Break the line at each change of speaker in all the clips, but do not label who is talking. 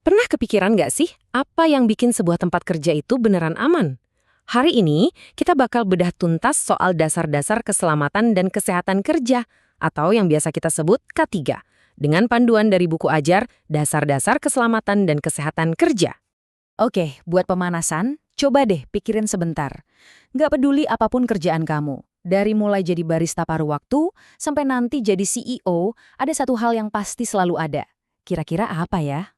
Pernah kepikiran nggak sih, apa yang bikin sebuah tempat kerja itu beneran aman? Hari ini, kita bakal bedah tuntas soal dasar-dasar keselamatan dan kesehatan kerja, atau yang biasa kita sebut K3, dengan panduan dari buku ajar Dasar-Dasar Keselamatan dan Kesehatan Kerja.
Oke, buat pemanasan, coba deh pikirin sebentar. Nggak peduli apapun kerjaan kamu. Dari mulai jadi barista paruh waktu, sampai nanti jadi CEO, ada satu hal yang pasti selalu ada. Kira-kira apa ya?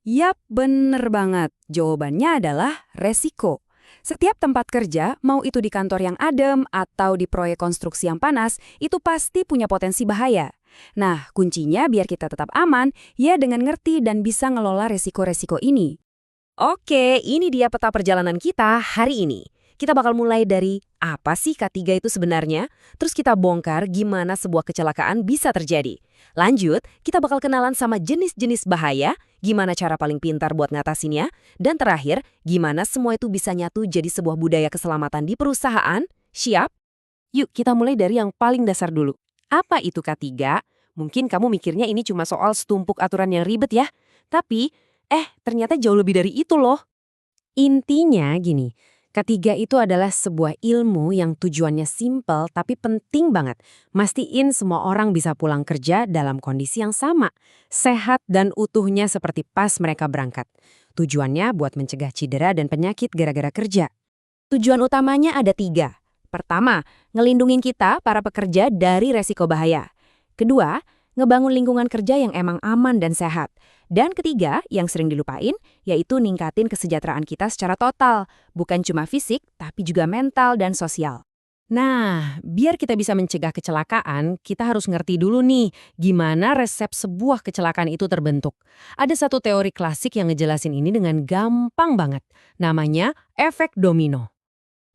Yap, bener banget. Jawabannya adalah resiko. Setiap tempat kerja, mau itu di kantor yang adem atau di proyek konstruksi yang panas, itu pasti punya potensi bahaya. Nah, kuncinya biar kita tetap aman, ya dengan ngerti dan bisa ngelola resiko-resiko ini.
Oke, ini dia peta perjalanan kita hari ini. Kita bakal mulai dari apa sih K3 itu sebenarnya, terus kita bongkar gimana sebuah kecelakaan bisa terjadi. Lanjut, kita bakal kenalan sama jenis-jenis bahaya, gimana cara paling pintar buat ngatasinnya, dan terakhir, gimana semua itu bisa nyatu jadi sebuah budaya keselamatan di perusahaan. Siap? Yuk, kita mulai dari yang paling dasar dulu. Apa itu K3? Mungkin kamu mikirnya ini cuma soal setumpuk aturan yang ribet ya. Tapi, ternyata jauh lebih dari itu loh. Intinya gini, K3 itu adalah sebuah ilmu yang tujuannya simpel tapi penting banget. Mastiin semua orang bisa pulang kerja dalam kondisi yang sama, sehat dan utuhnya seperti pas mereka berangkat. Tujuannya buat mencegah cedera dan penyakit gara-gara kerja. Tujuan utamanya ada 3. Pertama, ngelindungin kita, para pekerja, dari resiko bahaya. Kedua, ngebangun lingkungan kerja yang emang aman dan sehat. Dan ketiga, yang sering dilupain, yaitu ningkatin kesejahteraan kita secara total. Bukan cuma fisik, tapi juga mental dan sosial. Nah, biar kita bisa mencegah kecelakaan, kita harus ngerti dulu nih, gimana resep sebuah kecelakaan itu terbentuk. Ada satu teori klasik yang ngejelasin ini dengan gampang banget. Namanya efek domino.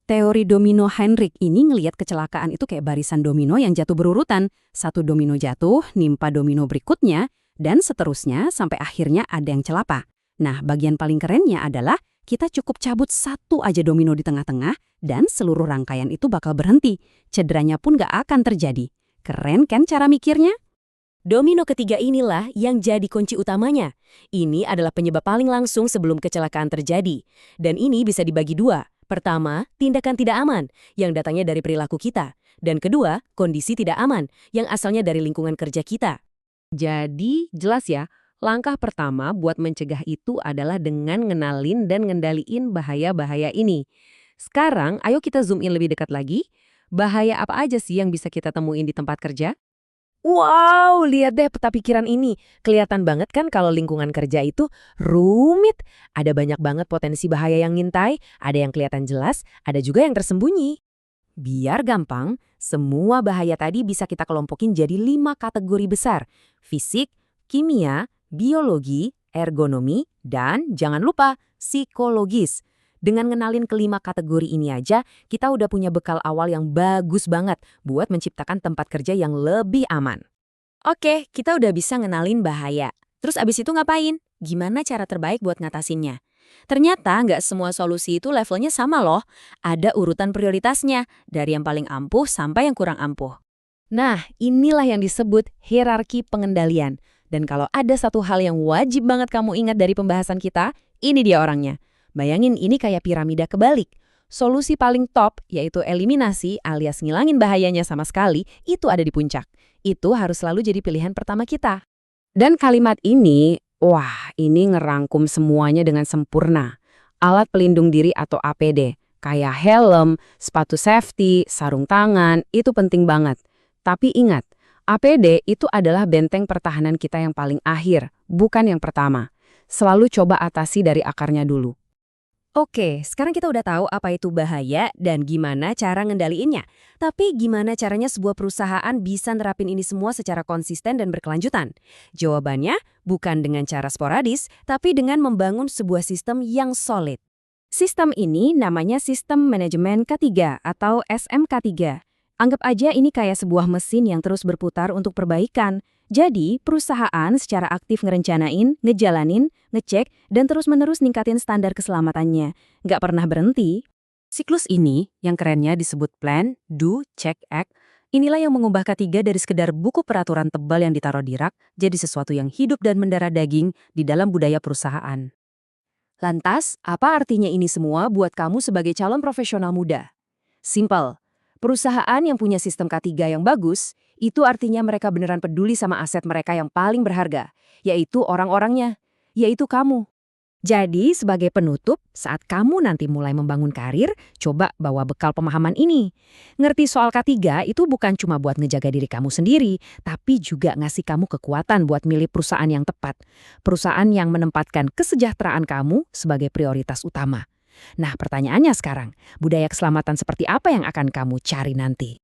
Teori domino Heinrich ini ngelihat kecelakaan itu kayak barisan domino yang jatuh berurutan. Satu domino jatuh, nimpa domino berikutnya, dan seterusnya sampai akhirnya ada yang celaka. Nah, bagian paling kerennya adalah kita cukup cabut satu aja domino di tengah-tengah, dan seluruh rangkaian itu bakal berhenti. Cederanya pun gak akan terjadi. Keren kan cara mikirnya?
Domino ketiga inilah yang jadi kunci utamanya. Ini adalah penyebab paling langsung sebelum kecelakaan terjadi. Dan ini bisa dibagi 2. Pertama, tindakan tidak aman, yang datangnya dari perilaku kita. Dan kedua, kondisi tidak aman, yang asalnya dari lingkungan kerja kita. Jadi, jelas ya, langkah pertama buat mencegah itu adalah dengan ngenalin dan ngendaliin bahaya-bahaya ini. Sekarang, ayo kita zoom in lebih dekat lagi. Bahaya apa aja sih yang bisa kita temuin di tempat kerja? Wow, lihat deh peta pikiran ini. Kelihatan banget kan kalau lingkungan kerja itu rumit. Ada banyak banget potensi bahaya yang ngintai, ada yang kelihatan jelas, ada juga yang tersembunyi. Biar gampang, semua bahaya tadi bisa kita kelompokin jadi 5 kategori besar. Fisik, kimia, biologi, ergonomi, dan jangan lupa, psikologis. Dengan ngenalin kelima kategori ini aja, kita udah punya bekal awal yang bagus banget buat menciptakan tempat kerja yang lebih aman. Oke, kita udah bisa ngenalin bahaya. Terus abis itu ngapain? Gimana cara terbaik buat ngatasinnya? Ternyata nggak semua solusi itu levelnya sama loh. Ada urutan prioritasnya, dari yang paling ampuh sampai yang kurang ampuh. Nah, inilah yang disebut hierarki pengendalian. Dan kalau ada satu hal yang wajib banget kamu ingat dari pembahasan kita, ini dia orangnya. Bayangin ini kayak piramida kebalik. Solusi paling top, yaitu eliminasi alias ngilangin bahayanya sama sekali, itu ada di puncak. Itu harus selalu jadi pilihan pertama kita. Dan kalimat ini, wah, ini ngerangkum semuanya dengan sempurna. Alat pelindung diri atau APD, kayak helm, sepatu safety, sarung tangan, itu penting banget. Tapi ingat, APD itu adalah benteng pertahanan kita yang paling akhir, bukan yang pertama. Selalu coba atasi dari akarnya dulu. Oke, sekarang kita udah tahu apa itu bahaya dan gimana cara ngendaliinnya. Tapi gimana caranya sebuah perusahaan bisa nerapin ini semua secara konsisten dan berkelanjutan? Jawabannya bukan dengan cara sporadis, tapi dengan membangun sebuah sistem yang solid. Sistem ini namanya Sistem Manajemen K3 atau SMK3. Anggap aja ini kayak sebuah mesin yang terus berputar untuk perbaikan. Jadi, perusahaan secara aktif ngerencanain, ngejalanin, ngecek, dan terus-menerus ningkatin standar keselamatannya. Nggak pernah berhenti. Siklus ini, yang kerennya disebut plan, do, check, act,
Inilah yang mengubah K3 dari sekedar buku peraturan tebal yang ditaruh di rak jadi sesuatu yang hidup dan mendarah daging di dalam budaya perusahaan. Lantas, apa artinya ini semua buat kamu sebagai calon profesional muda? Simple. Perusahaan yang punya sistem K3 yang bagus, itu artinya mereka beneran peduli sama aset mereka yang paling berharga, yaitu orang-orangnya, yaitu kamu. Jadi, sebagai penutup, saat kamu nanti mulai membangun karir, coba bawa bekal pemahaman ini. Ngerti soal K3 itu bukan cuma buat ngejaga diri kamu sendiri, tapi juga ngasih kamu kekuatan buat milih perusahaan yang tepat. Perusahaan yang menempatkan kesejahteraan kamu sebagai prioritas utama. Nah, pertanyaannya sekarang, budaya keselamatan seperti apa yang akan kamu cari nanti?